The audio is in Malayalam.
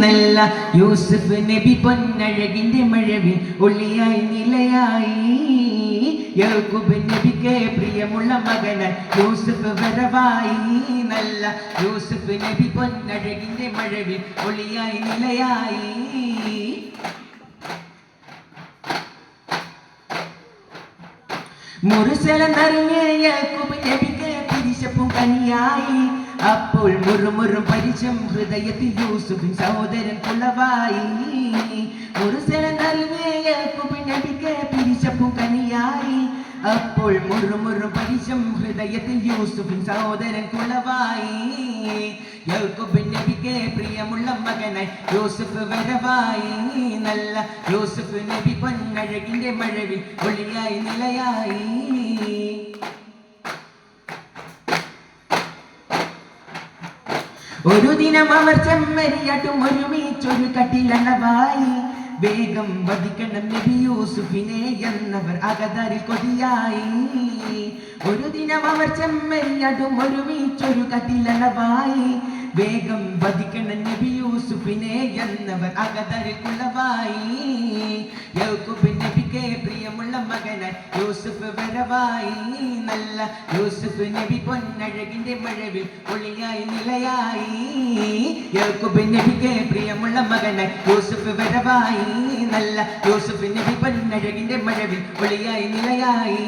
നല്ല യൂസുഫ് നബി പൊന്നഴകിന്റെ മഴവിൽ ഒളിയായി നിലയായി. യാക്കൂബ് നബിക്ക് പ്രിയമുള്ള മകനായി യൂസുഫ് വരവായി. നല്ല യൂസുഫ് നബി പൊന്നഴകിന്റെ മഴവിൽ ഒളിയായി നിലയായി. മുറുസലെന്നറിഞ്ഞ യാക്കൂബ് നബിക്ക് പിരിശപ്പും കനിയായി. അപ്പോൾ മുറുമുറും പരിചം ഹൃദയത്തിൽ യൂസുഫിൻ സഹോദരൻ കുളവായി. മുറുസലെന്നറിഞ്ഞ യാക്കൂബ് നബിക്ക് പിരിശപ്പും കനിയായി. അപ്പോൾ മുറുമുറും പരിചം ഹൃദയത്തിൽ യൂസുഫിൻ സഹോദരൻ കുളവായി. യാക്കൂബ് നബിക്ക് പ്രിയമുള്ള മകനായി യൂസുഫ് വരവായി. നല്ല യൂസുഫ് നബി പൊന്നഴകിന്റെ മഴവിൽ ഒളിയായി നിലയായി. ഒരു ദിനം അവർ ചെമ്മരിയാട്ടും ഒരുമിച്ചൊരു കട്ടിലണവായി. വേഗം വധിക്കണം നബി യൂസുഫിനെ എന്നവർ അകതാരിൽ കൊതിയായി. ഒരു ദിനം അവർ ചെമ്മരിയാട്ടും ഒരുമിച്ചൊരു കട്ടിലണവായി. വേഗം വധിക്കണം നബി യൂസുഫിനെ എന്നവർ അകതാരിൽ കുളവായി. യാക്കൂബ് നബിക്ക് പ്രിയമുള്ള മകനായി യൂസുഫ് വരവായി. നല്ല യൂസുഫ് നബി പൊന്നഴകിന്റെ മഴവിൽ ഒളിയായി നിലയായി. യാക്കൂബ് നബിക്ക് പ്രിയമുള്ള മകനായി യൂസുഫ് വരവായി. നല്ല യൂസുഫ് നബി പൊന്നഴകിന്റെ മഴവിൽ ഒളിയായി നിലയായി.